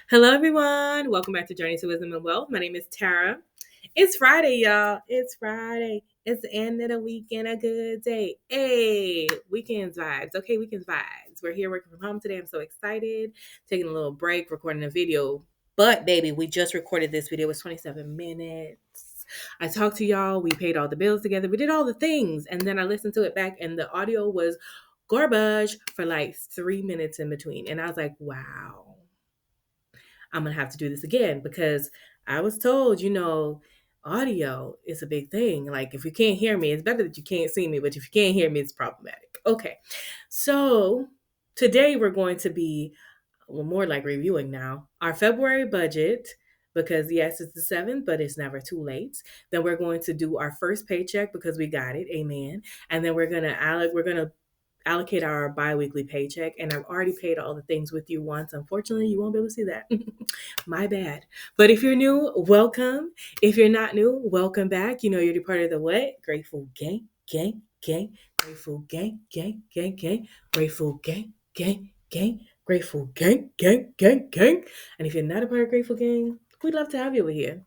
Hello, everyone. Welcome back to Journey to Wisdom and Wealth. My name is Tara. It's Friday, y'all. It's Friday. It's the end of the week and a good day. Hey, weekends vibes. Okay, weekends vibes. We're here working from home today. I'm so excited. Taking a little break, recording a video. But, baby, we just recorded this video. It was 27 minutes. I talked to y'all. We paid all the bills together. We did all the things. And then I listened to it back, and the audio was garbage for like 3 minutes in between. And I was like, wow. I'm going to have to do this again because I was told, audio is a big thing. Like, if you can't hear me, it's better that you can't see me, but if you can't hear me, it's problematic. Okay. So today we're going to be, more like reviewing now, our February budget because, yes, it's the 7th, but it's never too late. Then we're going to do our first paycheck because we got it. Amen. And then we're going to allocate our bi-weekly paycheck, and I've already paid all the things with you once. Unfortunately, you won't be able to see that. My bad. But if you're new, welcome. If you're not new, welcome back. You're part of the what? Grateful gang, gang, gang. Grateful gang, gang, gang, gang. Grateful gang, gang, gang. Grateful gang, gang, gang, gang. And if you're not a part of Grateful Gang, we'd love to have you over here.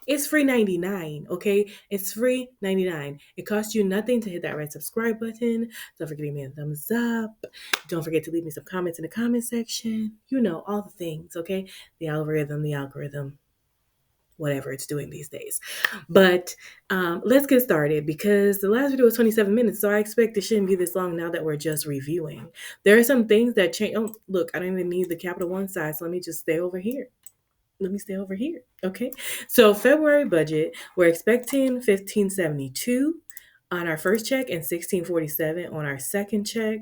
It's free 99, okay? It's free 99. It costs you nothing to hit that red subscribe button. Don't forget to give me a thumbs up. Don't forget to leave me some comments in the comment section. All the things, okay? The algorithm, whatever it's doing these days. But let's get started because the last video was 27 minutes, so I expect it shouldn't be this long now that we're just reviewing. There are some things that change. Oh, look, I don't even need the capital one size, so let me just stay over here. Okay. So February budget, we're expecting 1572 on our first check and 1647 on our second check.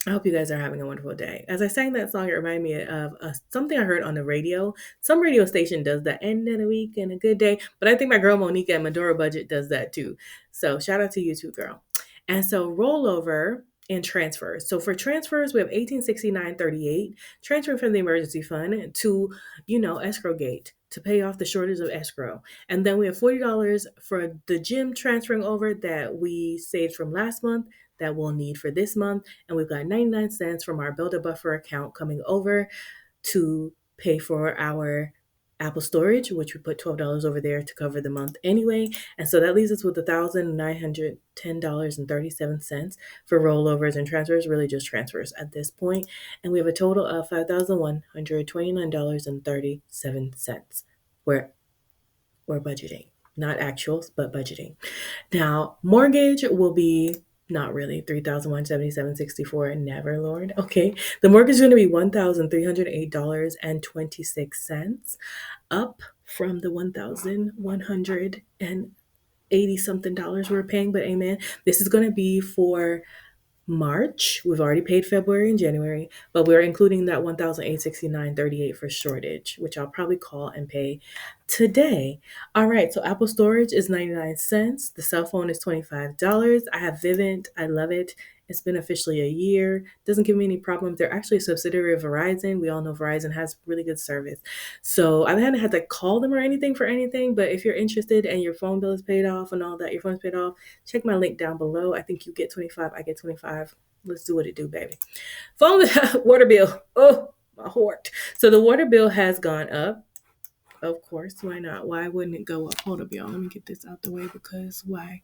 I hope you guys are having a wonderful day. As I sang that song, it reminded me of something I heard on the radio. Some radio station does the end of the week and a good day, but I think my girl Monica at Medora Budget does that too. So shout out to you too, girl. And so rollover and transfers. So for transfers, we have 1869.38 transferring from the emergency fund to, escrow gate to pay off the shortage of escrow. And then we have $40 for the gym transferring over that we saved from last month that we'll need for this month. And we've got 99 cents from our Build a Buffer account coming over to pay for our Apple storage, which we put $12 over there to cover the month anyway. And so that leaves us with $1,910.37 for rollovers and transfers, really just transfers at this point. And we have a total of $5,129.37. We're budgeting, not actuals, but budgeting. Now, mortgage will be not really $3,177.64. Never, Lord. Okay, the mortgage is going to be $1,308.26, up from the $1,180 something we're paying. But amen, this is going to be for March. We've already paid February and January, but we're including that $1,869.38 for shortage, which I'll probably call and pay today. All right, so Apple storage is 99 cents. The cell phone is $25. I have Vivint. I love it. It's been officially a year. Doesn't give me any problems. They're actually a subsidiary of Verizon. We all know Verizon has really good service. So I haven't had to call them or anything for anything, but if you're interested and your phone bill is paid off and all that, your phone's paid off, check my link down below. I think you get 25. I get 25. Let's do what it do, baby. Phone water bill. Oh, my heart. So the water bill has gone up. Of course, why not? Why wouldn't it go up? Hold up, y'all. Let me get this out the way because why?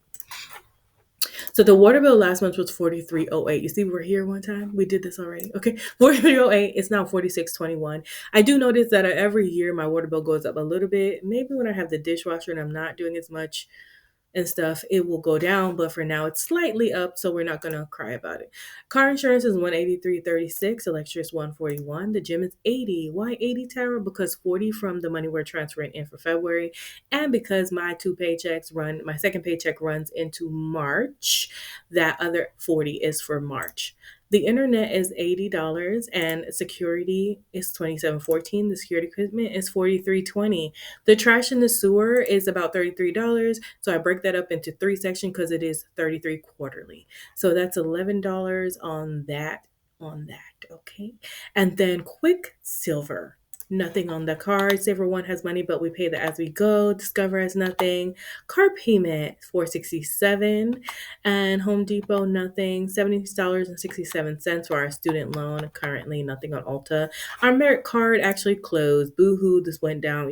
So the water bill last month was $43.08. You see, we're here one time. We did this already. Okay, $43.08. It's now $46.21. I do notice that every year my water bill goes up a little bit. Maybe when I have the dishwasher and I'm not doing as much and stuff, it will go down, but for now it's slightly up, so we're not gonna cry about it. Car insurance is $183.36, electric is $141. The gym is $80. Why $80, Tara? Because $40 from the money we're transferring in for February, and because my second paycheck runs into March, that other $40 is for March. The internet is $80 and security is $27.14. The security equipment is $43.20. The trash in the sewer is about $33. So I break that up into 3 sections because it is $33 quarterly. So that's $11 on that. Okay. And then Quicksilver. Nothing on the card. Saver One has money, but we pay that as we go. Discover has nothing. Card payment $467, and Home Depot nothing. $70.67 for our student loan. Currently nothing on Ulta. Our Merit card actually closed. Boohoo! This went down.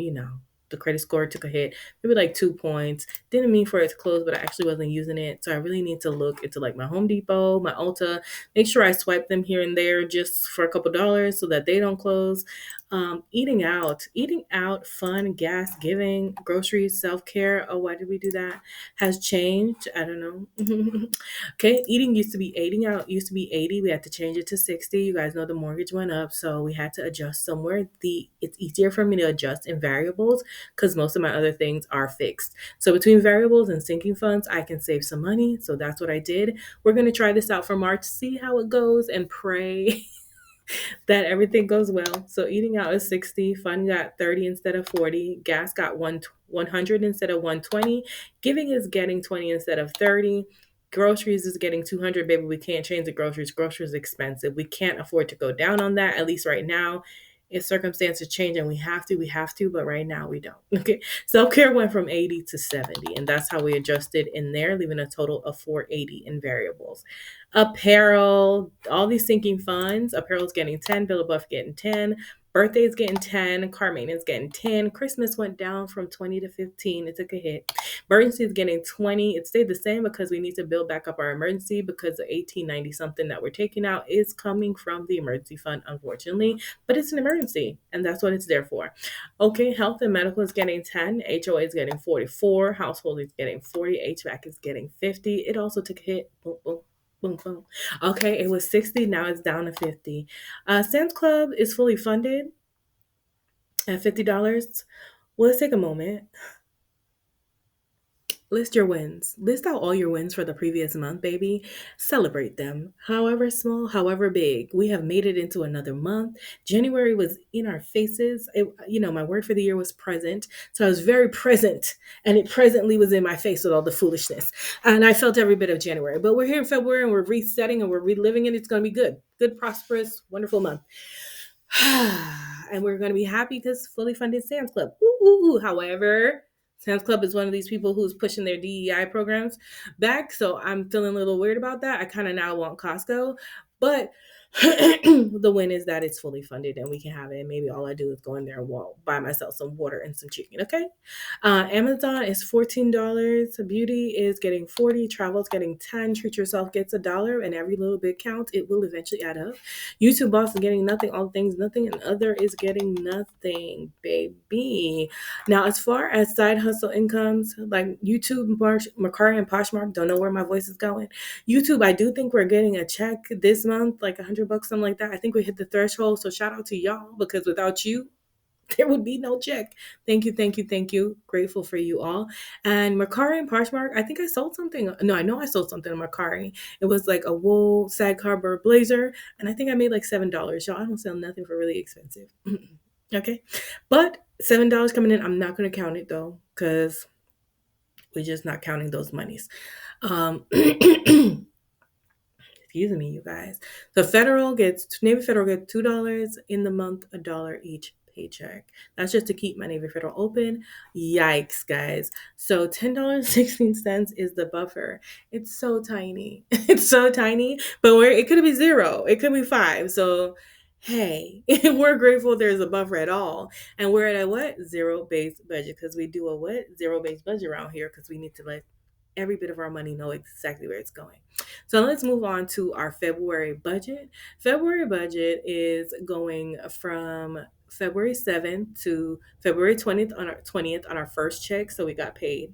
The credit score took a hit, maybe like 2 points. Didn't mean for it to close, but I actually wasn't using it. So I really need to look into like my Home Depot, my Ulta, make sure I swipe them here and there just for a couple dollars so that they don't close. Eating out, fun, gas giving, groceries, self care. Oh, why did we do that? Has changed. I don't know. Okay, eating out used to be 80. We had to change it to 60. You guys know the mortgage went up, so we had to adjust somewhere. It's easier for me to adjust in variables because most of my other things are fixed. So between variables and sinking funds, I can save some money. So that's what I did. We're gonna try this out for March, see how it goes, and pray that everything goes well. So eating out is 60, fun got 30 instead of 40, gas got 100 instead of 120, giving is getting 20 instead of 30. Groceries is getting 200, baby. We can't change the groceries. Groceries expensive. We can't afford to go down on that, at least right now. If circumstances change and we have to, but right now we don't. Okay. Self-care went from 80 to 70, and that's how we adjusted in there, leaving a total of 480 in variables. Apparel, all these sinking funds. Apparel's getting 10, Bill Buff getting 10, birthday's getting 10, car maintenance getting 10. Christmas went down from 20 to 15. It took a hit. Emergency is getting 20. It stayed the same because we need to build back up our emergency because the 1890 something that we're taking out is coming from the emergency fund, unfortunately, but it's an emergency and that's what it's there for. Okay, health and medical is getting 10. HOA is getting 44. Household is getting 40. HVAC is getting 50. It also took a hit. Boom, boom. Boom, boom. Okay, it was 60. Now it's down to 50. Sam's Club is fully funded at $50. Well, let's take a moment. List your wins. List out all your wins for the previous month, baby. Celebrate them. However small, however big. We have made it into another month. January was in our faces. My word for the year was present. So I was very present, and it presently was in my face with all the foolishness. And I felt every bit of January. But we're here in February and we're resetting and we're reliving it. It's going to be good. Good, prosperous, wonderful month. And we're going to be happy because fully funded Sam's Club. Ooh, ooh, ooh. However, Sam's Club is one of these people who's pushing their DEI programs back. So I'm feeling a little weird about that. I kind of now want Costco. But the win is that it's fully funded and we can have it. And maybe all I do is go in there and buy myself some water and some chicken. Okay. Amazon is $14. Beauty is getting 40. Travel is getting 10. Treat yourself gets $1. And every little bit counts. It will eventually add up. YouTube Boss is getting nothing. All things nothing. And other is getting nothing, baby. Now, as far as side hustle incomes, like YouTube, Mercari, and Poshmark, don't know where my voice is going. YouTube, I do think we're getting a check this month, like $100, something like that. I think we hit the threshold. So shout out to y'all because without you, there would be no check. Thank you, thank you, thank you. Grateful for you all. And Mercari and Poshmark, I think I sold something. No, I know I sold something on Mercari. It was like a wool sag harbor blazer, and I think I made like $7. Y'all, I don't sell nothing for really expensive. Okay, but $7 coming in. I'm not going to count it though, because we're just not counting those monies. Excuse me, you guys. So Navy Federal gets $2 in the month, $1 each paycheck. That's just to keep my Navy Federal open. Yikes, guys. So $10.16 is the buffer. It's so tiny. It's so tiny, but it could be 0. It could be 5. So hey, we're grateful there's a buffer at all. And we're at a what? Zero-based budget, because we do a what? Zero-based budget around here because we need to let every bit of our money know exactly where it's going. So let's move on to our February budget. February budget is going from February 7th to February 20th on our first check. So we got paid.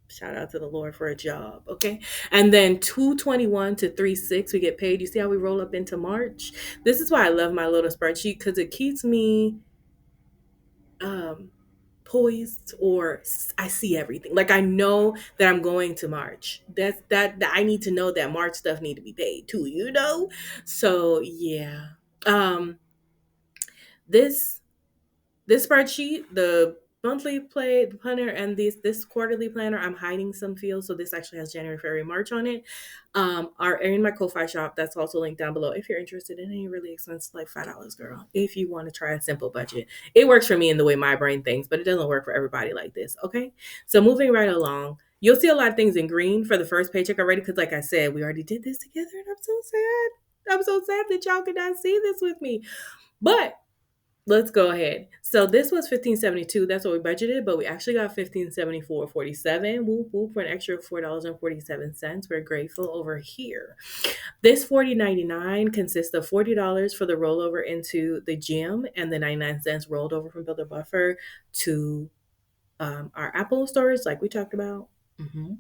Shout out to the Lord for a job, okay? And then 2/21 to 3/6 we get paid. You see how we roll up into March? This is why I love my little spreadsheet, because it keeps me poised, or I see everything. Like I know that I'm going to March. That I need to know that March stuff need to be paid too. So yeah. This spreadsheet, the monthly planner and this quarterly planner, I'm hiding some fields. So this actually has January, February, March on it. Are in my Ko-Fi shop. That's also linked down below if you're interested. It ain't really expensive, like $5, girl. If you want to try a simple budget, it works for me in the way my brain thinks, but it doesn't work for everybody like this. Okay, so moving right along. You'll see a lot of things in green for the first paycheck already, because like I said, we already did this together, and I'm so sad. I'm so sad that y'all could not see this with me. But let's go ahead. So this was 1572. That's what we budgeted, but we actually got 1574.47. Whoop whoop for an extra $4.47. We're grateful over here. This 40.99 consists of $40 for the rollover into the gym and the 99 cents rolled over from Builder Buffer to our Apple storage, like we talked about. Mm-hmm.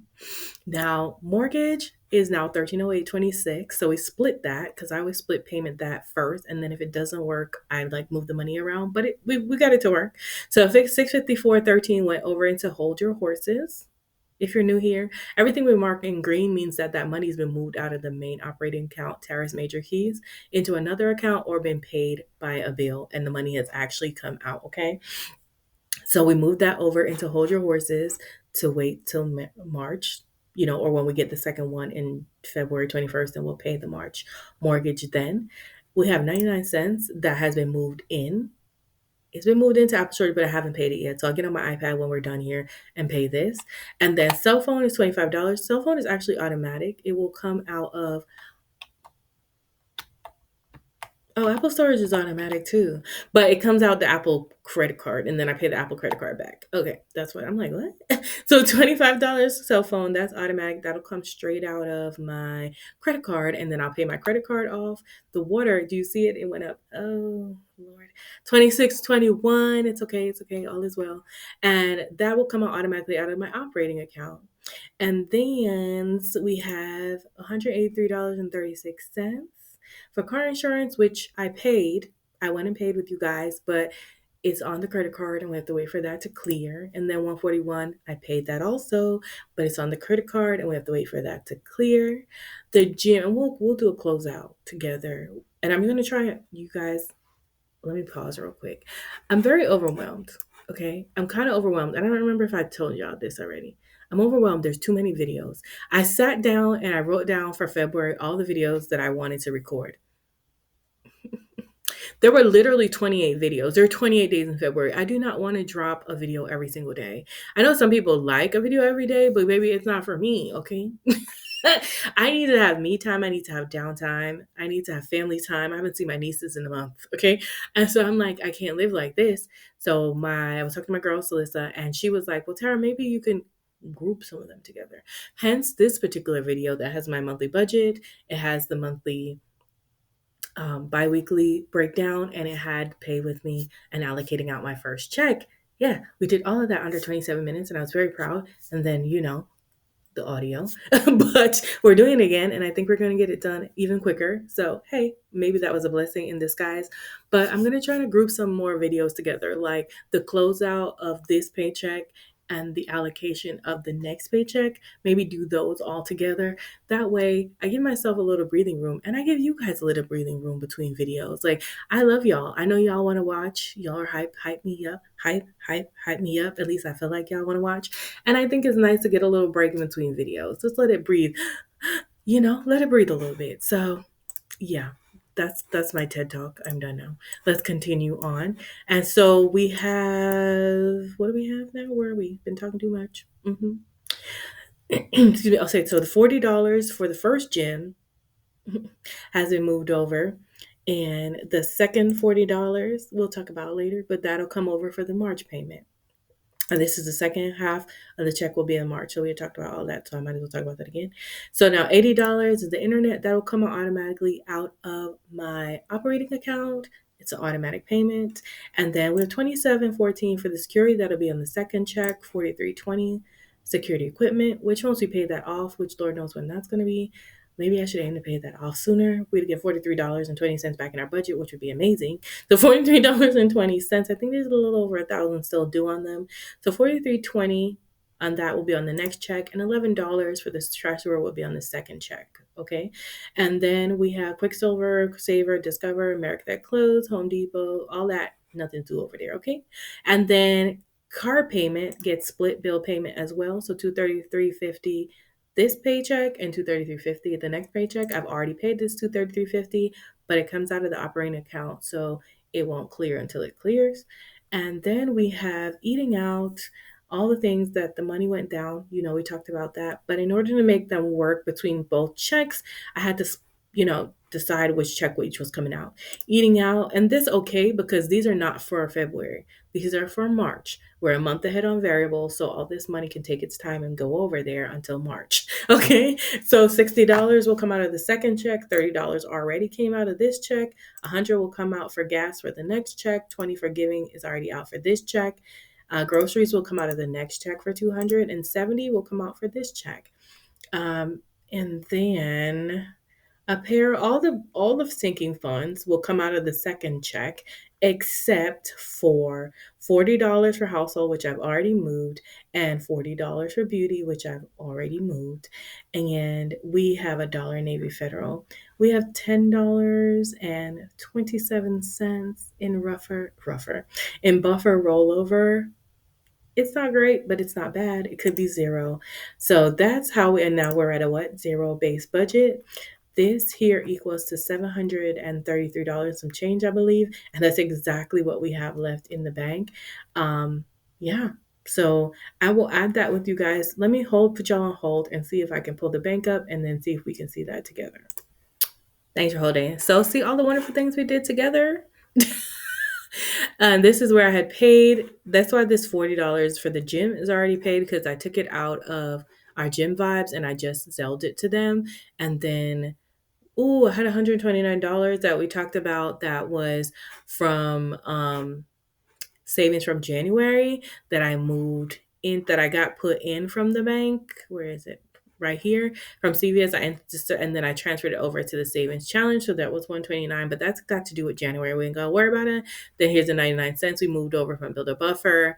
Now, mortgage is now 1308.26. So we split that because I always split payment that first. And then if it doesn't work, I like move the money around. But we got it to work. So if 654.13 went over into hold your horses. If you're new here, everything we mark in green means that money's been moved out of the main operating account, Tara's Major Keys, into another account or been paid by a bill, and the money has actually come out. Okay. So we moved that over into hold your horses to wait till March, or when we get the second one in February 21st, and we'll pay the March mortgage then. We have 99 cents that has been moved in. It's been moved into Apple Storage, but I haven't paid it yet. So I'll get on my iPad when we're done here and pay this. And then cell phone is $25. Cell phone is actually automatic. It will come out of Apple Storage is automatic too, but it comes out the Apple credit card, and then I pay the Apple credit card back. Okay, that's what I'm like. What? So $25 cell phone, that's automatic. That'll come straight out of my credit card, and then I'll pay my credit card off. The water, do you see it? It went up. Oh Lord, 26.21. It's okay. It's okay. All is well, and that will come out automatically out of my operating account. And then we have $183.36 for car insurance, which I paid. I went and paid with you guys, but it's on the credit card and we have to wait for that to clear. And then 141, I paid that also, but it's on the credit card and we have to wait for that to clear. The gym, and we'll do a closeout together. And I'm gonna try it, you guys. Let me pause real quick. I'm very overwhelmed. Okay, I'm kind of overwhelmed. I don't remember if I told y'all this already. I'm overwhelmed. There's too many videos. I sat down and I wrote down for February all the videos that I wanted to record. There were literally 28 videos. There are 28 days in February. I do not want to drop a video every single day. I know some people like a video every day, but maybe it's not for me, okay? I need to have me time. I need to have downtime. I need to have family time. I haven't seen my nieces in a month, okay? And so I'm like, I can't live like this. So I was talking to my girl, Celissa, and she was like, well, Tara, maybe you can group some of them together. Hence this particular video that has my monthly budget. It has the monthly bi-weekly breakdown, and it had pay with me and allocating out my first check. Yeah, we did all of that under 27 minutes and I was very proud. And then, the audio, but we're doing it again. And I think we're going to get it done even quicker. So, hey, maybe that was a blessing in disguise, but I'm going to try to group some more videos together, like the closeout of this paycheck and the allocation of the next paycheck. Maybe do those all together. That way I give myself a little breathing room and I give you guys a little breathing room between videos. Like, I love y'all. I know y'all want to watch. Y'all are hype me up, hype me up. At least I feel like y'all want to watch. And I think it's nice to get a little break in between videos. Just let it breathe, let it breathe a little bit. So yeah, that's my TED Talk. I'm done now. Let's continue on. And so we have, what do we have now? Where are we? Been talking too much. Excuse me. I'll say, so the $40 for the first gym has been moved over. And the second $40 we'll talk about later, but that'll come over for the March payment. And this is the second half of the check will be in March. So we had talked about all that, so I might as well talk about that again. So now $80 is the internet. That'll come automatically out of my operating account. It's an automatic payment. And then we have $27.14 for the security. That'll be on the second check. $43.20 security equipment, which once we pay that off, which Lord knows when that's going to be. Maybe I should aim to pay that off sooner. We'd get $43.20 back in our budget, which would be amazing. The $43.20, I think there's a little over 1,000 still due on them. So $43.20 on that will be on the next check, and $11 for the treasurer will be on the second check. Okay. And then we have Quicksilver, Saver, Discover, America That Clothes, Home Depot, all that. Nothing to do over there. Okay. And then Car payment gets split bill payment as well. So 233.50 this paycheck and 233.50 the next paycheck. I've already paid this 233.50, but it comes out of the operating account, so it won't clear until it clears. And then we have eating out, all the things that the money went down. We talked about that. But in order to make them work between both checks, I had to, decide which check which was coming out. Eating out, and this okay because these are not for February. These are for March. We're a month ahead on variable, so all this money can take its time and go over there until March. Okay, so $60 will come out of the second check. $30 already came out of this check. 100 will come out for gas for the next check. 20 for giving is already out for this check. Groceries will come out of the next check for 200, and 70 will come out for this check. And then a pair, all of sinking funds will come out of the second check, except for $40 for household, which I've already moved, and $40 for beauty, which I've already moved. And we have $1 Navy Federal. We have $10.27 in in buffer rollover. It's not great, but it's not bad. It could be zero. So that's how and now we're at a what? Zero base budget. This here equals to $733 some change, I believe. And that's exactly what we have left in the bank. Yeah. So I will add that with you guys. Let me put y'all on hold and see if I can pull the bank up and then see if we can see that together. Thanks for holding. So see all the wonderful things we did together? And this is where I had paid. That's why this $40 for the gym is already paid, because I took it out of our gym vibes and I just Zelled it to them. And then, I had $129 that we talked about that was from savings from January that I moved in, that I got put in from the bank. Where is it? Right here from CVS. And then I transferred it over to the savings challenge. So that was $129, but that's got to do with January. We ain't gonna worry about it. Then here's the 99 cents. We moved over from Build a Buffer.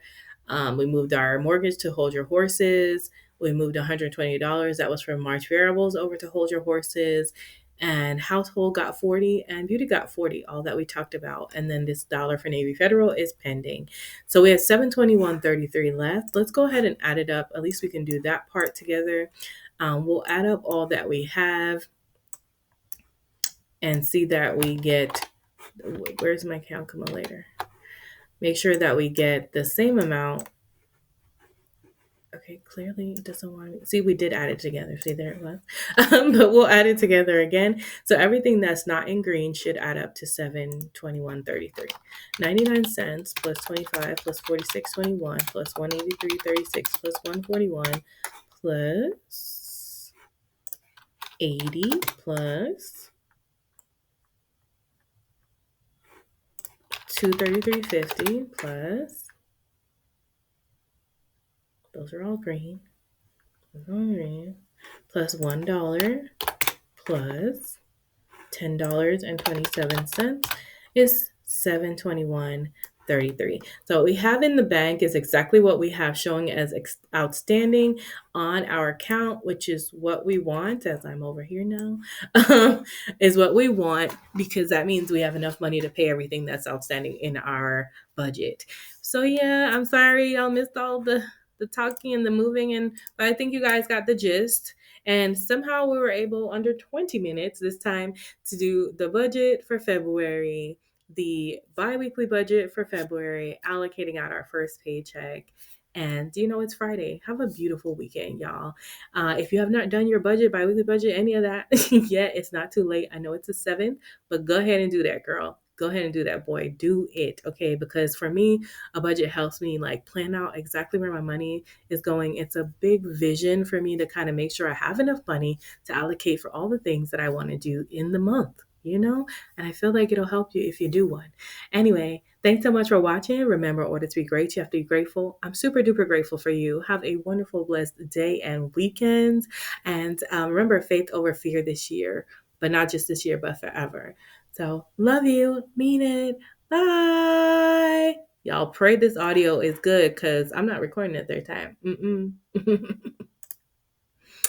We moved our mortgage to Hold Your Horses. We moved $120. That was from March variables over to Hold Your Horses. And household got 40 and beauty got 40, all that we talked about. And then this dollar for Navy Federal is pending. So we have 721.33 left. Let's go ahead and add it up. At least we can do that part together. We'll add up all that we have and see that we get, where's my calculator? Make sure that we get the same amount. Okay, clearly it doesn't want to. See, we did add it together. See, there it was. But we'll add it together again. So everything that's not in green should add up to 721.33. 99 cents plus 25 plus 46.21 plus 183.36 plus 141 plus 80 plus 233.50 plus, those are all green. Plus $1 plus $10.27 is $721.33. So what we have in the bank is exactly what we have showing as outstanding on our account, which is what we want, as I'm over here now, is what we want, because that means we have enough money to pay everything that's outstanding in our budget. So yeah, I'm sorry y'all missed all the talking and the moving, but I think you guys got the gist. And somehow we were able, under 20 minutes this time, to do the budget for February, the bi-weekly budget for February, allocating out our first paycheck. And it's Friday. Have a beautiful weekend, y'all. If you have not done your budget, bi-weekly budget, any of that yet, it's not too late. I know it's the 7th, but go ahead and do that, girl. Go ahead and do that, boy. Do it, okay? Because for me, a budget helps me plan out exactly where my money is going. It's a big vision for me to kind of make sure I have enough money to allocate for all the things that I want to do in the month, and I feel like it'll help you if you do one. Anyway, thanks so much for watching. Remember, in order to be great, you have to be grateful. I'm super duper grateful for you. Have a wonderful, blessed day and weekend. And remember, faith over fear this year, but not just this year, but forever. So love you, mean it. Bye. Y'all pray this audio is good, because I'm not recording it a third time.